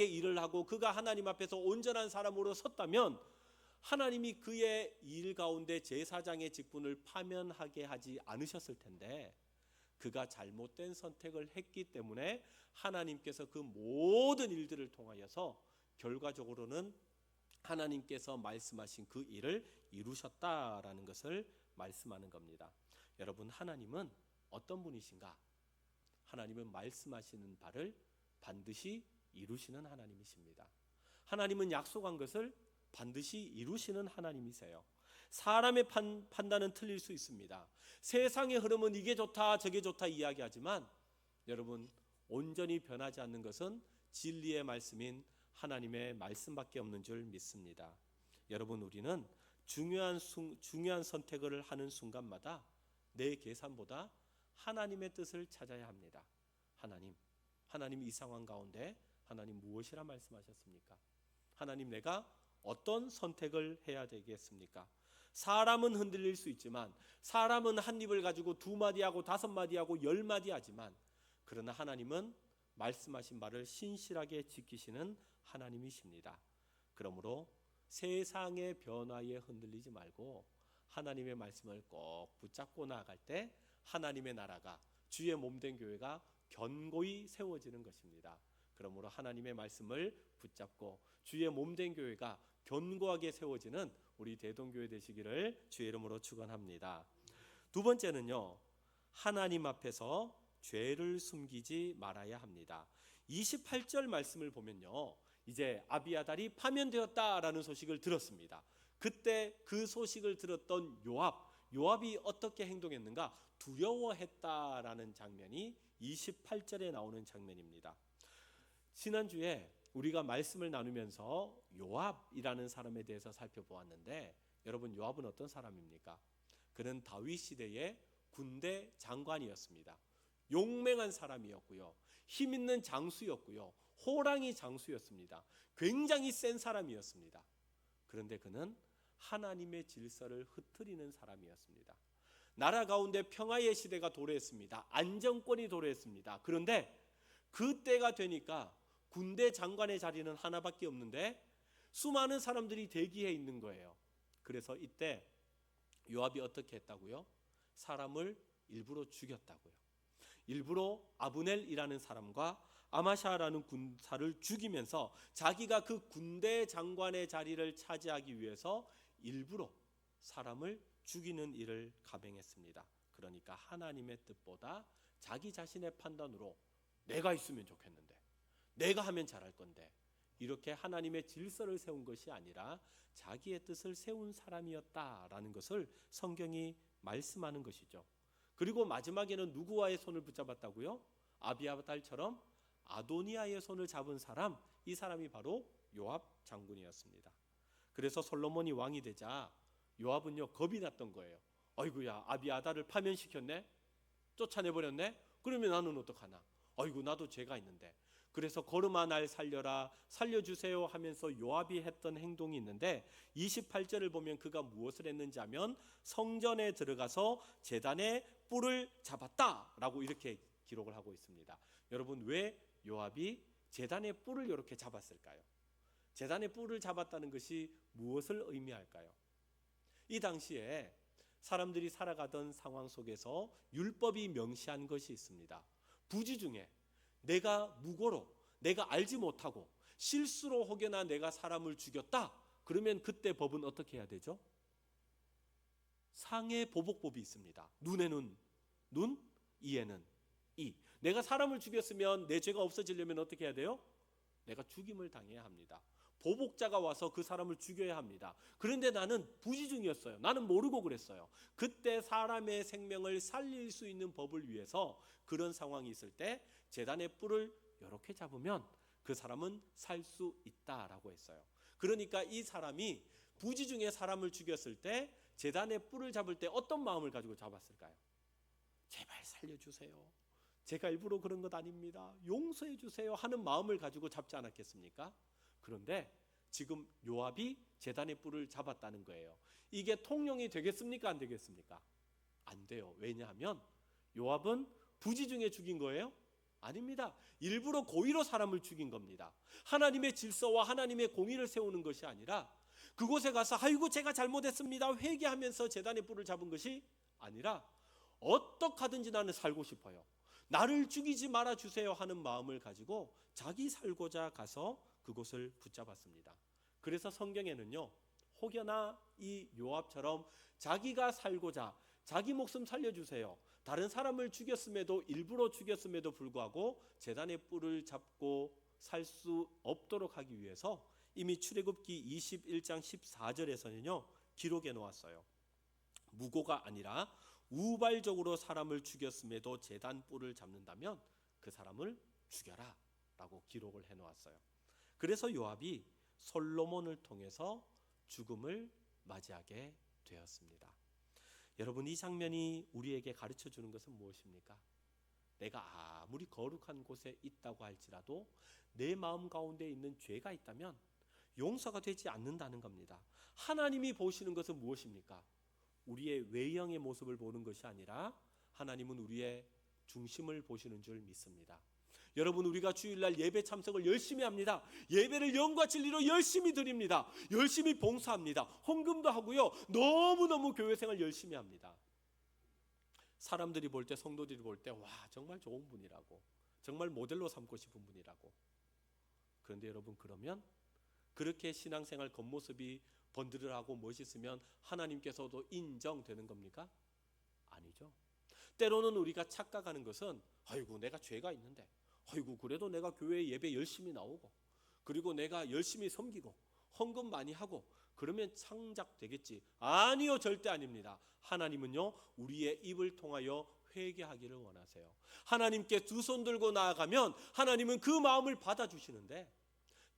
일을 하고 그가 하나님 앞에서 온전한 사람으로 섰다면 하나님이 그의 일 가운데 제사장의 직분을 파면하게 하지 않으셨을 텐데, 그가 잘못된 선택을 했기 때문에 하나님께서 그 모든 일들을 통하여서 결과적으로는 하나님께서 말씀하신 그 일을 이루셨다라는 것을 말씀하는 겁니다. 여러분, 하나님은 어떤 분이신가? 하나님은 말씀하시는 바를 반드시 이루시는 하나님이십니다. 하나님은 약속한 것을 반드시 이루시는 하나님이세요. 사람의 판단은 틀릴 수 있습니다. 세상의 흐름은 이게 좋다 저게 좋다 이야기하지만, 여러분, 온전히 변하지 않는 것은 진리의 말씀인 하나님의 말씀밖에 없는 줄 믿습니다. 여러분, 우리는 중요한 선택을 하는 순간마다 내 계산보다 하나님의 뜻을 찾아야 합니다. 하나님 이 상황 가운데 하나님 무엇이라 말씀하셨습니까? 하나님, 내가 어떤 선택을 해야 되겠습니까? 사람은 흔들릴 수 있지만, 사람은 한 입을 가지고 2마디 하고 5마디 하고 10마디 하지만, 그러나 하나님은 말씀하신 바를 신실하게 지키시는 하나님이십니다. 그러므로 세상의 변화에 흔들리지 말고 하나님의 말씀을 꼭 붙잡고 나아갈 때 하나님의 나라가, 주의 몸된 교회가 견고히 세워지는 것입니다. 그러므로 하나님의 말씀을 붙잡고 주의 몸된 교회가 견고하게 세워지는 우리 대동교회 되시기를 주의 이름으로 축원합니다. 두 번째는요, 하나님 앞에서 죄를 숨기지 말아야 합니다. 28절 말씀을 보면요, 이제 아비아달이 파면되었다라는 소식을 들었습니다. 그때 그 소식을 들었던 요압이 어떻게 행동했는가? 두려워했다라는 장면이 28절에 나오는 장면입니다. 지난주에 우리가 말씀을 나누면서 요압이라는 사람에 대해서 살펴보았는데, 여러분, 요압은 어떤 사람입니까? 그는 다윗 시대의 군대 장관이었습니다. 용맹한 사람이었고요, 힘 있는 장수였고요, 호랑이 장수였습니다. 굉장히 센 사람이었습니다. 그런데 그는 하나님의 질서를 흐트리는 사람이었습니다. 나라 가운데 평화의 시대가 도래했습니다. 안정권이 도래했습니다. 그런데 그때가 되니까 군대 장관의 자리는 하나밖에 없는데 수많은 사람들이 대기해 있는 거예요. 그래서 이때 요압이 어떻게 했다고요? 사람을 일부러 죽였다고요. 일부러 아브넬이라는 사람과 아마샤라는 군사를 죽이면서 자기가 그 군대 장관의 자리를 차지하기 위해서 일부러 사람을 죽이는 일을 감행했습니다. 그러니까 하나님의 뜻보다 자기 자신의 판단으로 내가 있으면 좋겠는데, 내가 하면 잘할 건데, 이렇게 하나님의 질서를 세운 것이 아니라 자기의 뜻을 세운 사람이었다라는 것을 성경이 말씀하는 것이죠. 그리고 마지막에는 누구와의 손을 붙잡았다고요? 아비아달처럼 아도니아의 손을 잡은 사람, 이 사람이 바로 요압 장군이었습니다. 그래서 솔로몬이 왕이 되자 요압은요, 겁이 났던 거예요. 아이고야, 아비아달을 파면시켰네? 쫓아내버렸네? 그러면 나는 어떡하나? 아이고, 나도 죄가 있는데. 그래서 거르마 날 살려라, 살려주세요 하면서 요압이 했던 행동이 있는데, 28절을 보면 그가 무엇을 했는지 하면 성전에 들어가서 제단의 뿔을 잡았다라고 이렇게 기록을 하고 있습니다. 여러분, 왜 요압이 제단의 뿔을 이렇게 잡았을까요? 제단의 뿔을 잡았다는 것이 무엇을 의미할까요? 이 당시에 사람들이 살아가던 상황 속에서 율법이 명시한 것이 있습니다. 부지 중에 내가 무고로, 내가 알지 못하고 실수로 혹여나 내가 사람을 죽였다, 그러면 그때 법은 어떻게 해야 되죠? 상해 보복법이 있습니다. 눈에는 눈, 이에는 이. 내가 사람을 죽였으면 내 죄가 없어지려면 어떻게 해야 돼요? 내가 죽임을 당해야 합니다. 보복자가 와서 그 사람을 죽여야 합니다. 그런데 나는 부지 중이었어요. 나는 모르고 그랬어요. 그때 사람의 생명을 살릴 수 있는 법을 위해서 그런 상황이 있을 때 제단의 뿔을 이렇게 잡으면 그 사람은 살 수 있다라고 했어요. 그러니까 이 사람이 부지 중에 사람을 죽였을 때 제단의 뿔을 잡을 때 어떤 마음을 가지고 잡았을까요? 제발 살려주세요. 제가 일부러 그런 것 아닙니다. 용서해 주세요 하는 마음을 가지고 잡지 않았겠습니까? 그런데 지금 요압이 제단의 뿔을 잡았다는 거예요. 이게 통용이 되겠습니까? 안 되겠습니까? 안 돼요. 왜냐하면 요압은 부지 중에 죽인 거예요? 아닙니다. 일부러 고의로 사람을 죽인 겁니다. 하나님의 질서와 하나님의 공의를 세우는 것이 아니라 그곳에 가서 아이고 제가 잘못했습니다 회개하면서 제단의 뿔을 잡은 것이 아니라 어떻게 하든지 나는 살고 싶어요. 나를 죽이지 말아 주세요 하는 마음을 가지고 자기 살고자 가서 그곳을 붙잡았습니다. 그래서 성경에는요, 혹여나 이 요압처럼 자기가 살고자 자기 목숨 살려주세요, 다른 사람을 죽였음에도 일부러 죽였음에도 불구하고 제단의 뿔을 잡고 살 수 없도록 하기 위해서 이미 출애굽기 21장 14절에서는요 기록해 놓았어요. 무고가 아니라 우발적으로 사람을 죽였음에도 제단 뿔을 잡는다면 그 사람을 죽여라 라고 기록을 해 놓았어요. 그래서 요압이 솔로몬을 통해서 죽음을 맞이하게 되었습니다. 여러분, 이 장면이 우리에게 가르쳐 주는 것은 무엇입니까? 내가 아무리 거룩한 곳에 있다고 할지라도 내 마음 가운데 있는 죄가 있다면 용서가 되지 않는다는 겁니다. 하나님이 보시는 것은 무엇입니까? 우리의 외형의 모습을 보는 것이 아니라 하나님은 우리의 중심을 보시는 줄 믿습니다. 여러분, 우리가 주일날 예배 참석을 열심히 합니다. 예배를 영과 진리로 열심히 드립니다. 열심히 봉사합니다. 헌금도 하고요. 너무너무 교회생활 열심히 합니다. 사람들이 볼 때, 성도들이 볼 때 와, 정말 좋은 분이라고, 정말 모델로 삼고 싶은 분이라고. 그런데 여러분, 그러면 그렇게 신앙생활 겉모습이 번들하고 멋있으면 하나님께서도 인정되는 겁니까? 아니죠. 때로는 우리가 착각하는 것은 아이고 내가 죄가 있는데, 아이고 그래도 내가 교회 예배 열심히 나오고, 그리고 내가 열심히 섬기고 헌금 많이 하고 그러면 창작되겠지. 아니요, 절대 아닙니다. 하나님은요 우리의 입을 통하여 회개하기를 원하세요. 하나님께 두 손 들고 나아가면 하나님은 그 마음을 받아주시는데,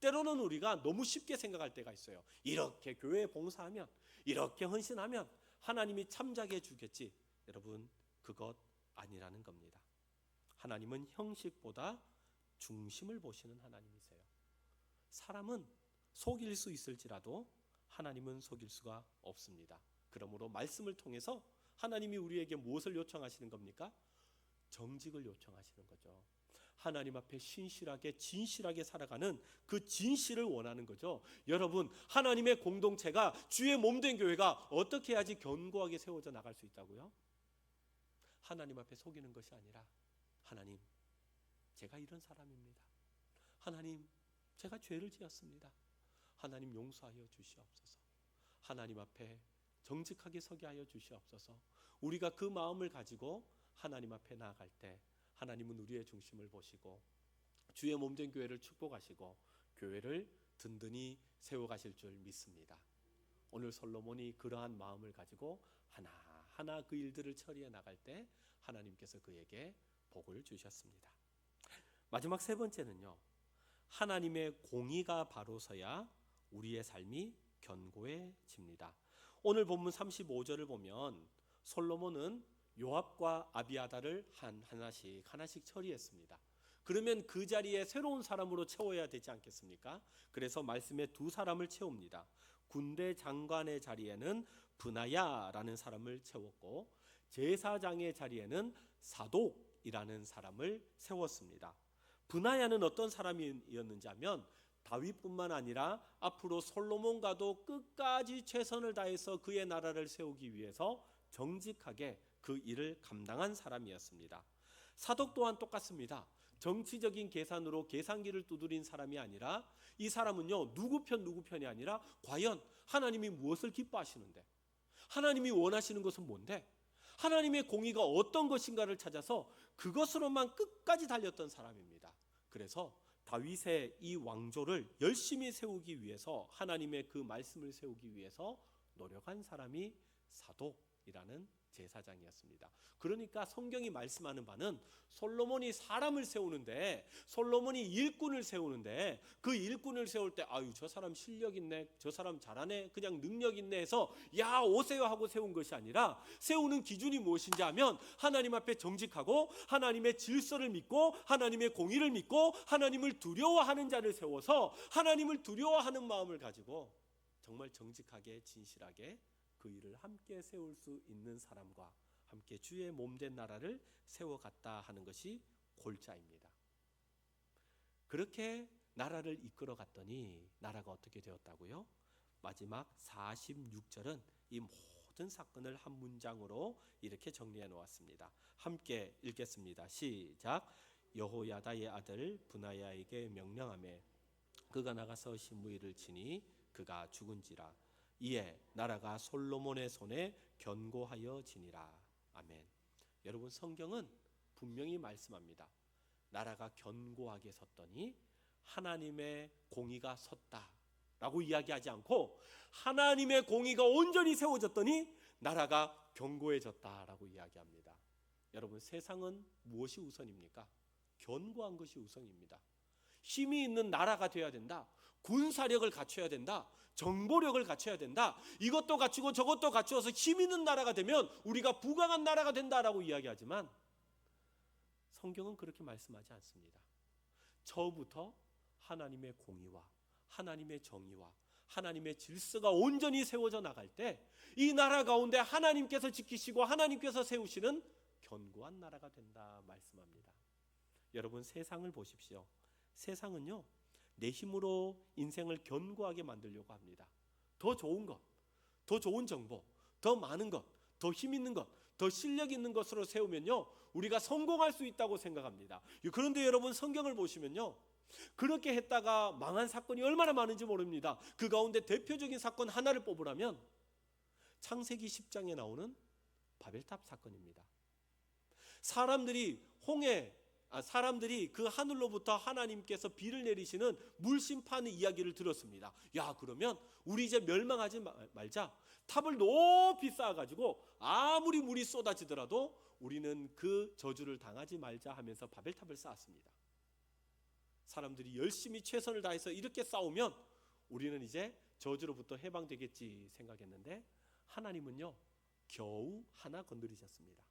때로는 우리가 너무 쉽게 생각할 때가 있어요. 이렇게 교회에 봉사하면, 이렇게 헌신하면 하나님이 참작해 주겠지. 여러분, 그것 아니라는 겁니다. 하나님은 형식보다 중심을 보시는 하나님이세요. 사람은 속일 수 있을지라도 하나님은 속일 수가 없습니다. 그러므로 말씀을 통해서 하나님이 우리에게 무엇을 요청하시는 겁니까? 정직을 요청하시는 거죠. 하나님 앞에 신실하게 진실하게 살아가는 그 진실을 원하는 거죠. 여러분, 하나님의 공동체가 주의 몸된 교회가 어떻게 해야지 견고하게 세워져 나갈 수 있다고요? 하나님 앞에 속이는 것이 아니라, 하나님, 제가 이런 사람입니다. 하나님, 제가 죄를 지었습니다. 하나님 용서하여 주시옵소서. 하나님 앞에 정직하게 서게 하여 주시옵소서. 우리가 그 마음을 가지고 하나님 앞에 나아갈 때 하나님은 우리의 중심을 보시고 주의 몸된 교회를 축복하시고 교회를 든든히 세워가실 줄 믿습니다. 오늘 솔로몬이 그러한 마음을 가지고 하나하나 그 일들을 처리해 나갈 때 하나님께서 그에게 복을 주셨습니다. 마지막 세 번째는요, 하나님의 공의가 바로 서야 우리의 삶이 견고해집니다. 오늘 본문 35절을 보면 솔로몬은 요압과 아비아달을 하나씩 처리했습니다. 그러면 그 자리에 새로운 사람으로 채워야 되지 않겠습니까? 그래서 말씀에 두 사람을 채웁니다. 군대 장관의 자리에는 브나야라는 사람을 채웠고 제사장의 자리에는 사독이라는 사람을 세웠습니다. 브나야는 어떤 사람이었는지 하면 다윗뿐만 아니라 앞으로 솔로몬과도 끝까지 최선을 다해서 그의 나라를 세우기 위해서 정직하게 그 일을 감당한 사람이었습니다. 사독 또한 똑같습니다. 정치적인 계산으로 계산기를 두드린 사람이 아니라 이 사람은요 누구 편이 아니라 과연 하나님이 무엇을 기뻐하시는데, 하나님이 원하시는 것은 뭔데, 하나님의 공의가 어떤 것인가를 찾아서 그것으로만 끝까지 달렸던 사람입니다. 그래서 다윗의 이 왕조를 열심히 세우기 위해서, 하나님의 그 말씀을 세우기 위해서 노력한 사람이 사독이라는 제사장이었습니다. 그러니까 성경이 말씀하는 바는 솔로몬이 사람을 세우는데, 솔로몬이 일꾼을 세우는데 그 일꾼을 세울 때 아유 저 사람 실력 있네, 저 사람 잘하네, 그냥 능력 있네 해서 야 오세요 하고 세운 것이 아니라, 세우는 기준이 무엇인지 하면 하나님 앞에 정직하고 하나님의 질서를 믿고 하나님의 공의를 믿고 하나님을 두려워하는 자를 세워서 하나님을 두려워하는 마음을 가지고 정말 정직하게 진실하게 그 일을 함께 세울 수 있는 사람과 함께 주의 몸된 나라를 세워갔다 하는 것이 골자입니다. 그렇게 나라를 이끌어 갔더니 나라가 어떻게 되었다고요? 마지막 46절은 이 모든 사건을 한 문장으로 이렇게 정리해 놓았습니다. 함께 읽겠습니다. 시작. 여호야다의 아들 브나야에게 명령하매 그가 나가서 시므이를 치니 그가 죽은지라. 이에 나라가 솔로몬의 손에 견고하여 지니라. 아멘. 여러분, 성경은 분명히 말씀합니다. 나라가 견고하게 섰더니 하나님의 공의가 섰다라고 이야기하지 않고 하나님의 공의가 온전히 세워졌더니 나라가 견고해졌다라고 이야기합니다. 여러분, 세상은 무엇이 우선입니까? 견고한 것이 우선입니다. 힘이 있는 나라가 되어야 된다. 군사력을 갖춰야 된다. 정보력을 갖춰야 된다. 이것도 갖추고 저것도 갖추어서 힘 있는 나라가 되면 우리가 부강한 나라가 된다라고 이야기하지만 성경은 그렇게 말씀하지 않습니다. 처음부터 하나님의 공의와 하나님의 정의와 하나님의 질서가 온전히 세워져 나갈 때 이 나라 가운데 하나님께서 지키시고 하나님께서 세우시는 견고한 나라가 된다 말씀합니다. 여러분, 세상을 보십시오. 세상은요, 내 힘으로 인생을 견고하게 만들려고 합니다. 더 좋은 것, 더 좋은 정보, 더 많은 것, 더 힘 있는 것, 더 실력 있는 것으로 세우면요, 우리가 성공할 수 있다고 생각합니다. 그런데 여러분, 성경을 보시면요, 그렇게 했다가 망한 사건이 얼마나 많은지 모릅니다. 그 가운데 대표적인 사건 하나를 뽑으라면 창세기 10장에 나오는 바벨탑 사건입니다. 사람들이 그 하늘로부터 하나님께서 비를 내리시는 물심판의 이야기를 들었습니다. 야, 그러면 우리 이제 멸망하지 말자. 탑을 높이 쌓아가지고 아무리 물이 쏟아지더라도 우리는 그 저주를 당하지 말자 하면서 바벨탑을 쌓았습니다. 사람들이 열심히 최선을 다해서 이렇게 싸우면 우리는 이제 저주로부터 해방되겠지 생각했는데 하나님은요, 겨우 하나 건드리셨습니다.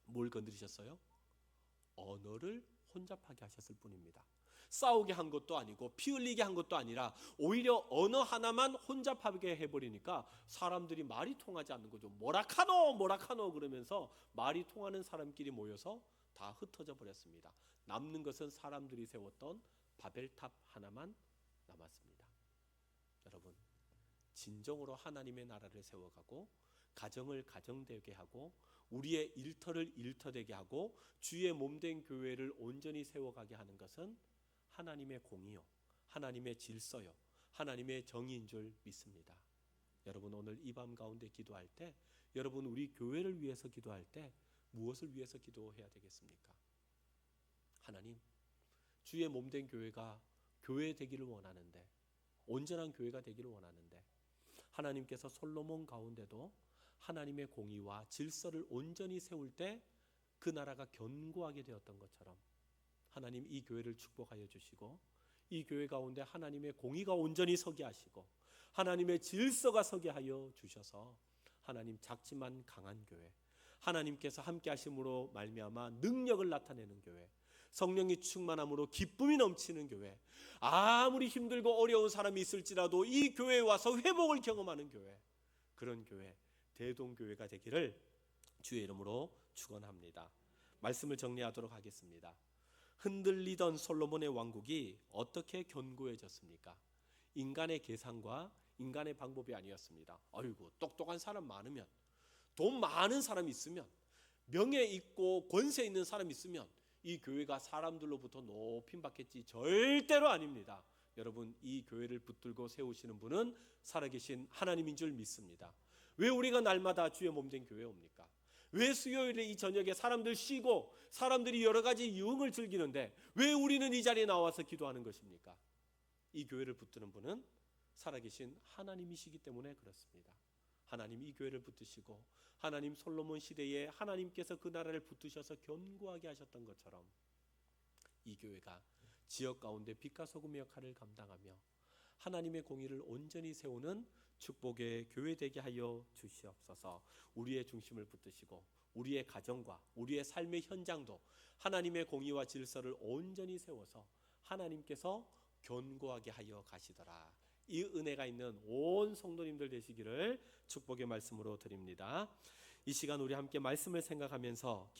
뭘 건드리셨어요? 언어를 혼잡하게 하셨을 뿐입니다. 싸우게 한 것도 아니고 피 흘리게 한 것도 아니라 오히려 언어 하나만 혼잡하게 해버리니까 사람들이 말이 통하지 않는 거죠. 뭐라카노 그러면서 말이 통하는 사람끼리 모여서 다 흩어져 버렸습니다. 남는 것은 사람들이 세웠던 바벨탑 하나만 남았습니다. 여러분, 진정으로 하나님의 나라를 세워가고 가정을 가정되게 하고 우리의 일터를 일터되게 하고 주의 몸된 교회를 온전히 세워가게 하는 것은 하나님의 공의요, 하나님의 질서요, 하나님의 정의인 줄 믿습니다. 여러분, 오늘 이 밤 가운데 기도할 때 여러분, 우리 교회를 위해서 기도할 때 무엇을 위해서 기도해야 되겠습니까? 하나님, 주의 몸된 교회가 교회 되기를 원하는데, 온전한 교회가 되기를 원하는데 하나님께서 솔로몬 가운데도 하나님의 공의와 질서를 온전히 세울 때 그 나라가 견고하게 되었던 것처럼 하나님, 이 교회를 축복하여 주시고 이 교회 가운데 하나님의 공의가 온전히 서게 하시고 하나님의 질서가 서게 하여 주셔서 하나님, 작지만 강한 교회, 하나님께서 함께 하심으로 말미암아 능력을 나타내는 교회, 성령이 충만함으로 기쁨이 넘치는 교회, 아무리 힘들고 어려운 사람이 있을지라도 이 교회에 와서 회복을 경험하는 교회, 그런 교회, 대동교회가 되기를 주의 이름으로 축원합니다. 말씀을 정리하도록 하겠습니다. 흔들리던 솔로몬의 왕국이 어떻게 견고해졌습니까? 인간의 계산과 인간의 방법이 아니었습니다. 아이고, 똑똑한 사람 많으면, 돈 많은 사람 있으면, 명예 있고 권세 있는 사람 있으면 이 교회가 사람들로부터 높임 받겠지. 절대로 아닙니다. 여러분, 이 교회를 붙들고 세우시는 분은 살아계신 하나님인 줄 믿습니다. 왜 우리가 날마다 주의 몸된 교회에 옵니까? 왜 수요일에 이 저녁에 사람들 쉬고 사람들이 여러 가지 유흥을 즐기는데 왜 우리는 이 자리에 나와서 기도하는 것입니까? 이 교회를 붙드는 분은 살아계신 하나님이시기 때문에 그렇습니다. 하나님, 이 교회를 붙드시고 하나님, 솔로몬 시대에 하나님께서 그 나라를 붙드셔서 견고하게 하셨던 것처럼 이 교회가 지역 가운데 빛과 소금의 역할을 감당하며 하나님의 공의를 온전히 세우는 축복의 교회 되게 하여 주시옵소서. 우리의 중심을 붙드시고 우리의 가정과 우리의 삶의 현장도 하나님의 공의와 질서를 온전히 세워서 하나님께서 견고하게 하여 가시더라. 이 은혜가 있는 온 성도님들 되시기를 축복의 말씀으로 드립니다. 이 시간 우리 함께 말씀을 생각하면서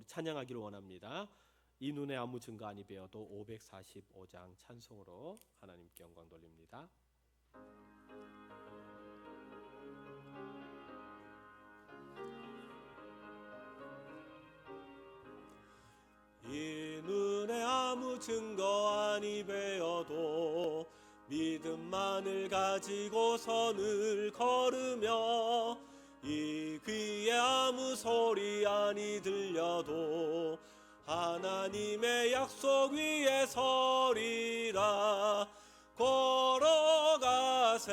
찬양하기를 원합니다. 이 눈에 아무 증거 아니 배어도 545장 찬송으로 하나님께 영광 돌립니다. 이 눈에 아무 증거 아니 배어도 믿음만을 가지고 선을 걸으며 이 귀에 아무 소리 아니 들려도 하나님의 약속 위에 서리라. 걸어가세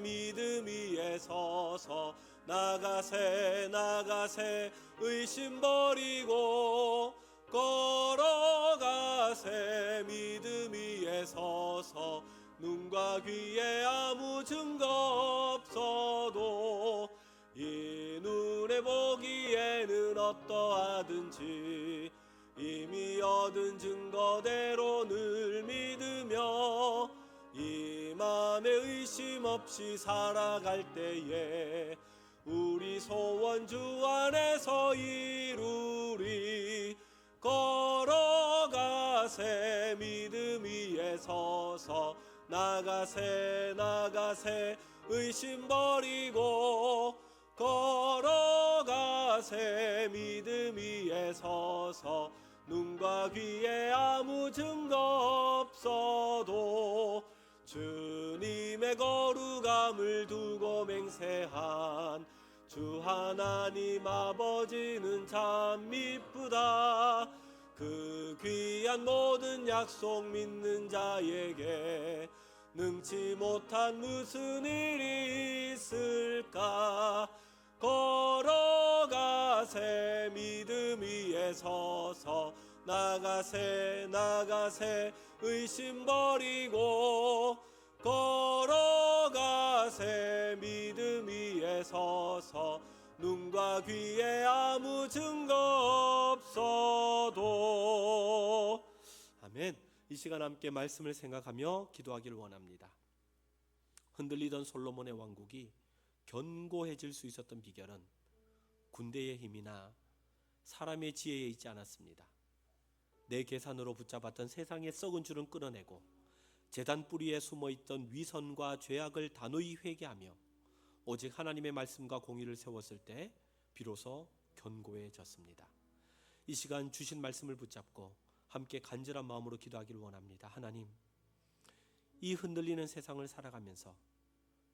믿음 위에 서서 나가세 나가세 의심 버리고 걸어가세 믿음 위에 서서 눈과 귀에 아무 증거 없어도 이 눈에 보기에는 어떠하든지 이미 얻은 증거대로 늘 믿으며 이 맘에 의심 없이 살아갈 때에 우리 소원 주 안에서 이루리. 걸어가세 믿음 위에 서서 나가세 나가세 의심 버리고 걸어가세 믿음 위에 서서 눈과 귀에 아무 증거 없어도 주님의 거룩함을 두고 맹세한 주 하나님 아버지는 참 이쁘다. 그 귀한 모든 약속 믿는 자에게 능치 못한 무슨 일이 있을까. 걸어가세 믿음 위에 서서 나가세 나가세 의심 버리고 걸어가세 믿음 위에 서서 눈과 귀에 아무 증거 없어도. 아멘. 이 시간 함께 말씀을 생각하며 기도하기를 원합니다. 흔들리던 솔로몬의 왕국이 견고해질 수 있었던 비결은 군대의 힘이나 사람의 지혜에 있지 않았습니다. 내 계산으로 붙잡았던 세상의 썩은 줄은 끌어내고 제단 뿌리에 숨어있던 위선과 죄악을 단호히 회개하며 오직 하나님의 말씀과 공의를 세웠을 때 비로소 견고해졌습니다. 이 시간 주신 말씀을 붙잡고 함께 간절한 마음으로 기도하기를 원합니다. 하나님, 이 흔들리는 세상을 살아가면서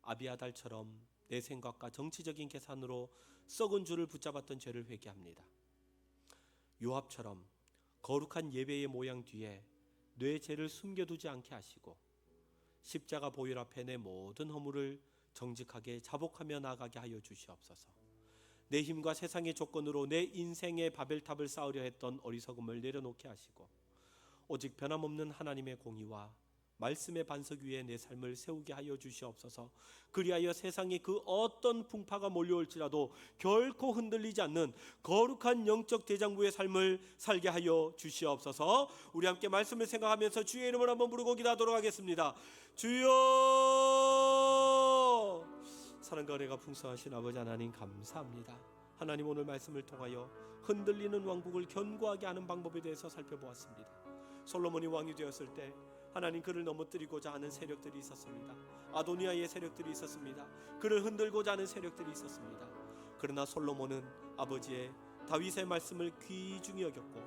아비아달처럼 내 생각과 정치적인 계산으로 썩은 줄을 붙잡았던 죄를 회개합니다. 요압처럼 거룩한 예배의 모양 뒤에 내 죄를 숨겨두지 않게 하시고 십자가 보혈 앞에 내 모든 허물을 정직하게 자복하며 나아가게 하여 주시옵소서. 내 힘과 세상의 조건으로 내 인생의 바벨탑을 쌓으려 했던 어리석음을 내려놓게 하시고 오직 변함없는 하나님의 공의와 말씀의 반석 위에 내 삶을 세우게 하여 주시옵소서. 그리하여 세상에 그 어떤 풍파가 몰려올지라도 결코 흔들리지 않는 거룩한 영적 대장부의 삶을 살게 하여 주시옵소서. 우리 함께 말씀을 생각하면서 주의 이름을 한번 부르고 기도하도록 하겠습니다. 주여, 사랑과 은혜가 풍성하신 아버지 하나님 감사합니다. 하나님, 오늘 말씀을 통하여 흔들리는 왕국을 견고하게 하는 방법에 대해서 살펴보았습니다. 솔로몬이 왕이 되었을 때 하나님, 그를 넘어뜨리고자 하는 세력들이 있었습니다. 아도니아의 세력들이 있었습니다. 그를 흔들고자 하는 세력들이 있었습니다. 그러나 솔로몬은 아버지의 다윗의 말씀을 귀중히 여겼고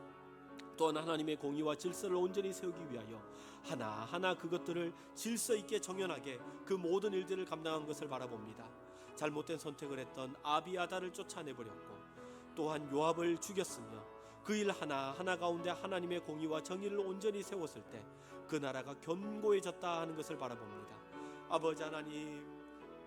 또한 하나님의 공의와 질서를 온전히 세우기 위하여 하나하나 그것들을 질서 있게 정연하게 그 모든 일들을 감당한 것을 바라봅니다. 잘못된 선택을 했던 아비아달을 쫓아내버렸고 또한 요압을 죽였으며 그 일 하나하나 가운데 하나님의 공의와 정의를 온전히 세웠을 때 그 나라가 견고해졌다 하는 것을 바라봅니다. 아버지 하나님,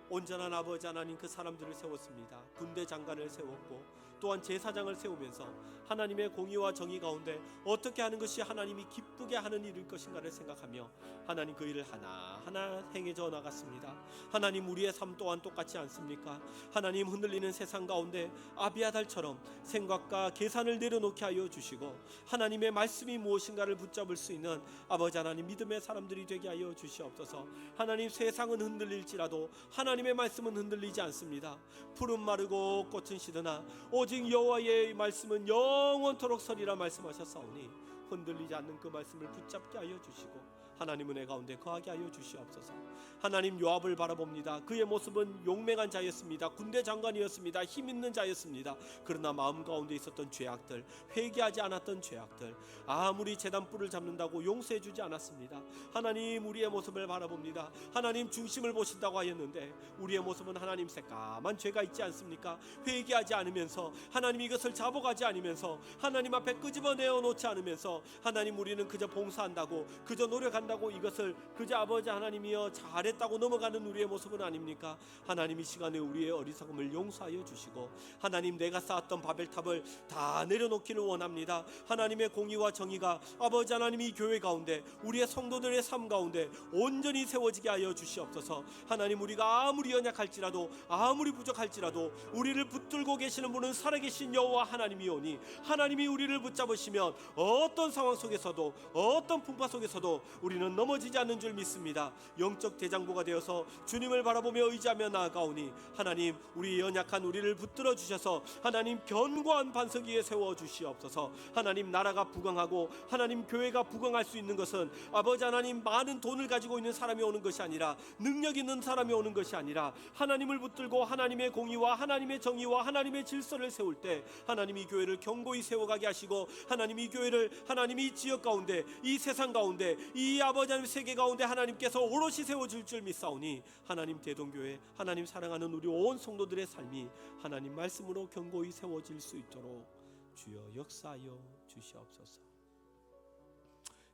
온전한 아버지 하나님, 그 사람들을 세웠습니다. 군대 장관을 세웠고 또한 제사장을 세우면서 하나님의 공의와 정의 가운데 어떻게 하는 것이 하나님이 기쁘게 하는 일일 것인가를 생각하며 하나님, 그 일을 하나하나 행해져 나갔습니다. 하나님, 우리의 삶 또한 똑같지 않습니까? 하나님, 흔들리는 세상 가운데 아비아달처럼 생각과 계산을 내려놓게 하여 주시고 하나님의 말씀이 무엇인가를 붙잡을 수 있는 아버지 하나님, 믿음의 사람들이 되게 하여 주시옵소서. 하나님, 세상은 흔들릴지라도 하나님의 말씀은 흔들리지 않습니다. 푸른 마르고 꽃은 시드나 오직 여호와의 말씀은 영원토록 서리라 말씀하셨사오니 흔들리지 않는 그 말씀을 붙잡게 하여 주시고 하나님 은혜 가운데 거하게 하여 주시옵소서. 하나님 요압을 바라봅니다. 그의 모습은 용맹한 자였습니다. 군대 장관이었습니다. 힘 있는 자였습니다. 그러나 마음 가운데 있었던 죄악들, 회개하지 않았던 죄악들, 아무리 제단 뿔을 잡는다고 용서해 주지 않았습니다. 하나님 우리의 모습을 바라봅니다. 하나님 중심을 보신다고 하였는데 우리의 모습은 하나님 새까만 죄가 있지 않습니까? 회개하지 않으면서 하나님 이것을 잡아가지 않으면서 하나님 앞에 끄집어내어 놓지 않으면서 하나님 우리는 그저 봉사한다고 그저 노력한다고 이것을 그저 아버지 하나님이여 잘했다고 넘어가는 우리의 모습은 아닙니까? 하나님 이 시간에 우리의 어리석음을 용서하여 주시고 하나님 내가 쌓았던 바벨탑을 다 내려놓기를 원합니다. 하나님의 공의와 정의가 아버지 하나님 이 교회 가운데 우리의 성도들의 삶 가운데 온전히 세워지게 하여 주시옵소서. 하나님 우리가 아무리 연약할지라도 아무리 부족할지라도 우리를 붙들고 계시는 분은 살아계신 여호와 하나님이오니 하나님이 우리를 붙잡으시면 어떤 상황 속에서도 어떤 풍파 속에서도 우리는 넘어지지 않는 줄 믿습니다. 영적 대장부가 되어서 주님을 바라보며 의지하며 나아가오니 하나님 우리 연약한 우리를 붙들어 주셔서 하나님 견고한 반석 위에 세워 주시옵소서. 하나님 나라가 부강하고 하나님 교회가 부강할 수 있는 것은 아버지 하나님 많은 돈을 가지고 있는 사람이 오는 것이 아니라 능력 있는 사람이 오는 것이 아니라 하나님을 붙들고 하나님의 공의와 하나님의 정의와 하나님의 질서를 세울 때 하나님 이 교회를 견고히 세워가게 하시고 하나님 이 교회를 하나님 이 지역 가운데 이 세상 가운데 이 아버지 하나님 세계 가운데 하나님께서 오롯이 세워줄 줄 믿사오니 하나님 대동교회 하나님 사랑하는 우리 온 성도들의 삶이 하나님 말씀으로 견고히 세워질 수 있도록 주여 역사하여 주시옵소서.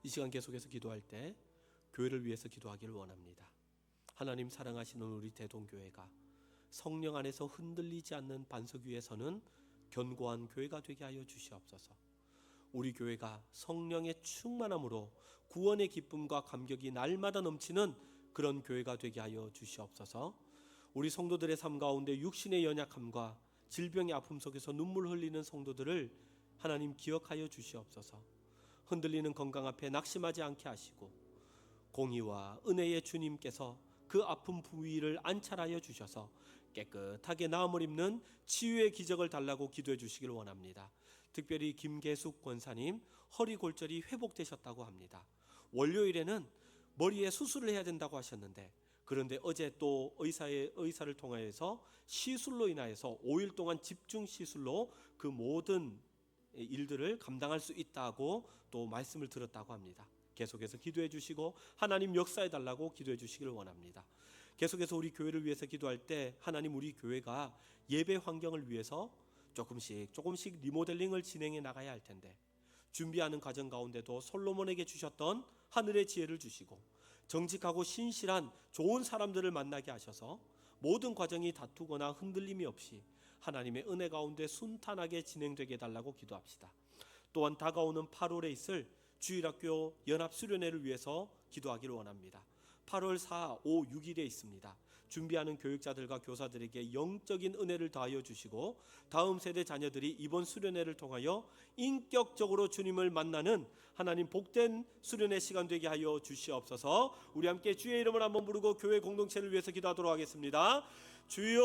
이 시간 계속해서 기도할 때 교회를 위해서 기도하기를 원합니다. 하나님 사랑하시는 우리 대동교회가 성령 안에서 흔들리지 않는 반석 위에 서는 견고한 교회가 되게 하여 주시옵소서. 우리 교회가 성령의 충만함으로 구원의 기쁨과 감격이 날마다 넘치는 그런 교회가 되게 하여 주시옵소서. 우리 성도들의 삶 가운데 육신의 연약함과 질병의 아픔 속에서 눈물 흘리는 성도들을 하나님 기억하여 주시옵소서. 흔들리는 건강 앞에 낙심하지 않게 하시고 공의와 은혜의 주님께서 그 아픈 부위를 안찰하여 주셔서 깨끗하게 나음을 입는 치유의 기적을 달라고 기도해 주시길 원합니다. 특별히 김계숙 권사님 허리 골절이 회복되셨다고 합니다. 월요일에는 머리에 수술을 해야 된다고 하셨는데 그런데 어제 또 의사를 통하여서 시술로 인하여서 5일 동안 집중 시술로 그 모든 일들을 감당할 수 있다고 또 말씀을 들었다고 합니다. 계속해서 기도해 주시고 하나님 역사해 달라고 기도해 주시기를 원합니다. 계속해서 우리 교회를 위해서 기도할 때 하나님 우리 교회가 예배 환경을 위해서 조금씩 리모델링을 진행해 나가야 할 텐데 준비하는 과정 가운데도 솔로몬에게 주셨던 하늘의 지혜를 주시고 정직하고 신실한 좋은 사람들을 만나게 하셔서 모든 과정이 다투거나 흔들림이 없이 하나님의 은혜 가운데 순탄하게 진행되게 해달라고 기도합시다. 또한 다가오는 8월에 있을 주일학교 연합수련회를 위해서 기도하기를 원합니다. 8월 4, 5, 6일에 있습니다. 준비하는 교육자들과 교사들에게 영적인 은혜를 더하여 주시고 다음 세대 자녀들이 이번 수련회를 통하여 인격적으로 주님을 만나는 하나님 복된 수련회 시간 되게 하여 주시옵소서. 우리 함께 주의 이름을 한번 부르고 교회 공동체를 위해서 기도하도록 하겠습니다. 주여,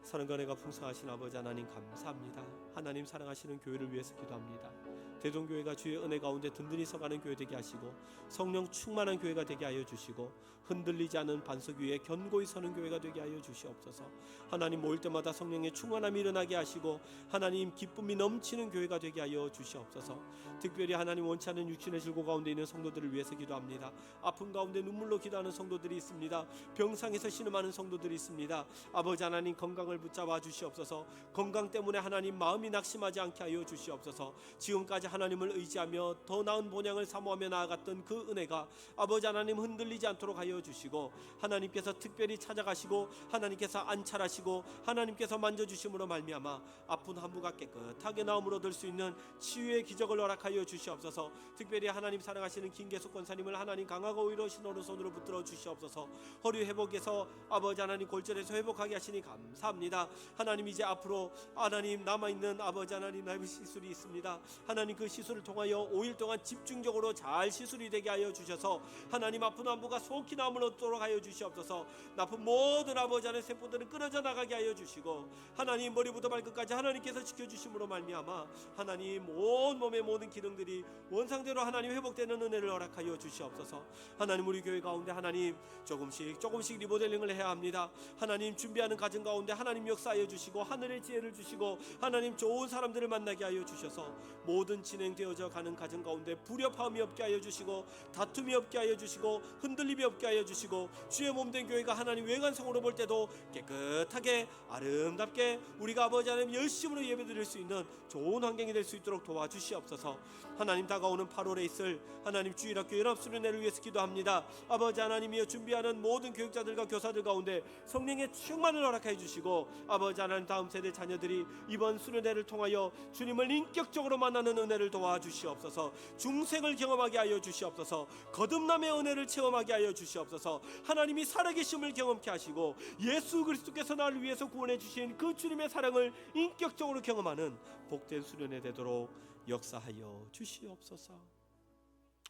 사랑과 은혜가 풍성하신 아버지 하나님 감사합니다. 하나님 사랑하시는 교회를 위해서 기도합니다. 대동교회가 주의 은혜 가운데 든든히 서가는 교회 되게 하시고 성령 충만한 교회가 되게 하여 주시고 흔들리지 않은 반석 위에 견고히 서는 교회가 되게 하여 주시옵소서. 하나님 모일 때마다 성령의 충만함이 일어나게 하시고 하나님 기쁨이 넘치는 교회가 되게 하여 주시옵소서. 특별히 하나님 원치 않는 육신의 질고 가운데 있는 성도들을 위해서 기도합니다. 아픔 가운데 눈물로 기도하는 성도들이 있습니다. 병상에서 신음하는 성도들이 있습니다. 아버지 하나님 건강을 붙잡아 주시옵소서. 건강 때문에 하나님 마음이 낙심하지 않게 하여 주시옵소서. 지금까지 하나님을 의지하며 더 나은 본향을 사모하며 나아갔던 그 은혜가 아버지 하나님 흔들리지 않도록 하여 주시고 하나님께서 특별히 찾아가시고 하나님께서 안찰하시고 하나님께서 만져주심으로 말미암아 아픈 한부가 깨끗하게 나음을 얻을 수 있는 치유의 기적을 허락하여 주시옵소서. 특별히 하나님 사랑하시는 김계숙 권사님을 하나님 강하고 의로우신 오른손으로 붙들어 주시옵소서. 허리 회복에서 아버지 하나님 골절에서 회복하게 하시니 감사합니다. 하나님 이제 앞으로 하나님 남아있는 아버지 하나님 나의 시술이 있습니다. 하나님 그 시술을 통하여 5일 동안 집중적으로 잘 시술이 되게 하여 주셔서 하나님 아픈 안부가 속히 나음을 얻도록 하여 주시옵소서. 나쁜 모든 아버지 하나님 세포들은 끊어져 나가게 하여 주시고 하나님 머리부터 발끝까지 하나님께서 지켜주심으로 말미암아 하나님 온 몸의 모든 기능들이 원상대로 하나님 회복되는 은혜를 허락하여 주시옵소서. 하나님 우리 교회 가운데 하나님 조금씩 리모델링을 해야 합니다. 하나님 준비하는 가정 가운데 하나님 역사하여 주시고 하늘의 지혜를 주시고 하나님 좋은 사람들을 만나게 하여 주셔서 모든 진행되어져 가는 가정 가운데 불협화음이 없게 하여 주시고 다툼이 없게 하여 주시고 흔들림이 없게 하여 주시고 주의 몸된 교회가 하나님 외관성으로 볼 때도 깨끗하게 아름답게 우리가 아버지 하나님 열심으로 예배드릴 수 있는 좋은 환경이 될 수 있도록 도와주시옵소서. 하나님 다가오는 8월에 있을 하나님 주일학교 연합수련회를 위해서 기도합니다. 아버지 하나님이여 준비하는 모든 교육자들과 교사들 가운데 성령의 충만을 허락해 주시고 아버지 하나님 다음 세대 자녀들이 이번 수련회를 통하여 주님을 인격적으로 만나는 은혜를 도와주시옵소서. 중생을 경험하게 하여 주시옵소서. 거듭남의 은혜를 체험하게 하여 주시옵소서. 하나님이 살아계심을 경험케 하시고 예수 그리스도께서 나를 위해서 구원해 주신 그 주님의 사랑을 인격적으로 경험하는 복된 수련회 되도록 역사하여 주시옵소서.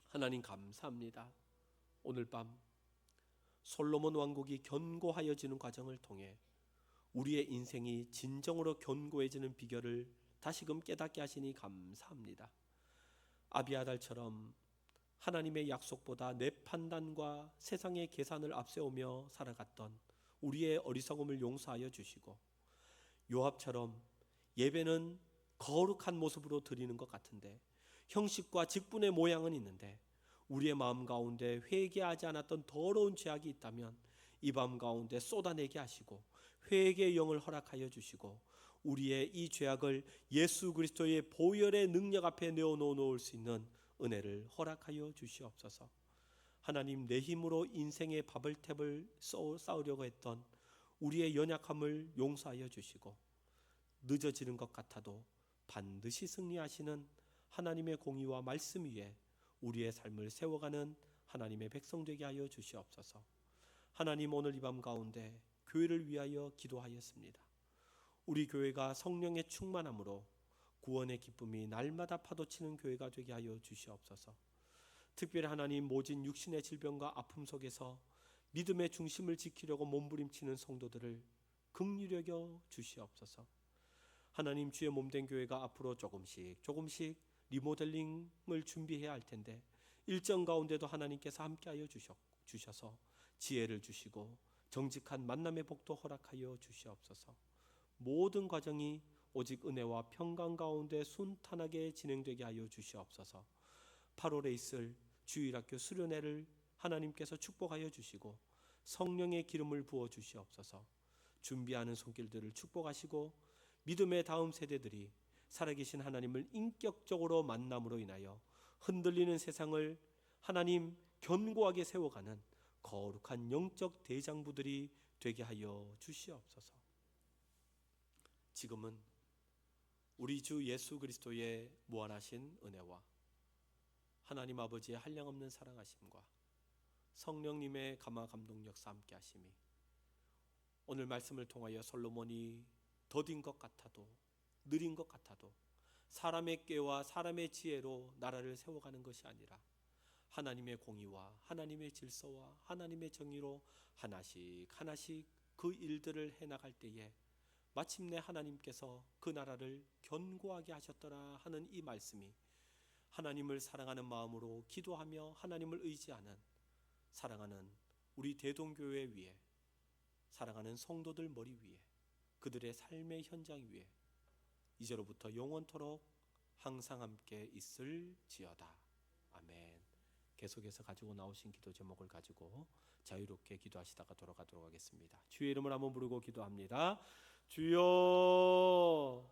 하나님 감사합니다. 오늘 밤 솔로몬 왕국이 견고하여지는 과정을 통해 우리의 인생이 진정으로 견고해지는 비결을 다시금 깨닫게 하시니 감사합니다. 아비아달처럼 하나님의 약속보다 내 판단과 세상의 계산을 앞세우며 살아갔던 우리의 어리석음을 용서하여 주시고 요압처럼 예배는 거룩한 모습으로 드리는 것 같은데 형식과 직분의 모양은 있는데 우리의 마음 가운데 회개하지 않았던 더러운 죄악이 있다면 이 밤 가운데 쏟아내게 하시고 회개의 영을 허락하여 주시고 우리의 이 죄악을 예수 그리스도의 보혈의 능력 앞에 내어놓을 수 있는 은혜를 허락하여 주시옵소서. 하나님 내 힘으로 인생의 바벨탑을 쌓으려고 했던 우리의 연약함을 용서하여 주시고 늦어지는 것 같아도 반드시 승리하시는 하나님의 공의와 말씀 위에 우리의 삶을 세워가는 하나님의 백성 되게 하여 주시옵소서. 하나님 오늘 이 밤 가운데 교회를 위하여 기도하였습니다. 우리 교회가 성령의 충만함으로 구원의 기쁨이 날마다 파도치는 교회가 되게 하여 주시옵소서. 특별히 하나님 모진 육신의 질병과 아픔 속에서 믿음의 중심을 지키려고 몸부림치는 성도들을 긍휼히 여겨 주시옵소서. 하나님 주의 몸된 교회가 앞으로 조금씩 리모델링을 준비해야 할 텐데 일정 가운데도 하나님께서 함께하여 주셔서 지혜를 주시고 정직한 만남의 복도 허락하여 주시옵소서. 모든 과정이 오직 은혜와 평강 가운데 순탄하게 진행되게 하여 주시옵소서. 8월에 있을 주일학교 수련회를 하나님께서 축복하여 주시고 성령의 기름을 부어 주시옵소서. 준비하는 손길들을 축복하시고 믿음의 다음 세대들이 살아계신 하나님을 인격적으로 만남으로 인하여 흔들리는 세상을 하나님 견고하게 세워가는 거룩한 영적 대장부들이 되게 하여 주시옵소서. 지금은 우리 주 예수 그리스도의 무한하신 은혜와 하나님 아버지의 한량없는 사랑하심과 성령님의 감화 감동 역사 함께 하심이 오늘 말씀을 통하여 솔로몬이 더딘 것 같아도 느린 것 같아도 사람의 꾀와 사람의 지혜로 나라를 세워가는 것이 아니라 하나님의 공의와 하나님의 질서와 하나님의 정의로 하나씩 그 일들을 해나갈 때에 마침내 하나님께서 그 나라를 견고하게 하셨더라 하는 이 말씀이 하나님을 사랑하는 마음으로 기도하며 하나님을 의지하는 사랑하는 우리 대동교회 위에 사랑하는 성도들 머리 위에 그들의 삶의 현장 위에 이제로부터 영원토록 항상 함께 있을지어다. 아멘. 계속해서 가지고 나오신 기도 제목을 가지고 자유롭게 기도하시다가 돌아가도록 하겠습니다. 주의 이름을 한번 부르고 기도합니다. 주여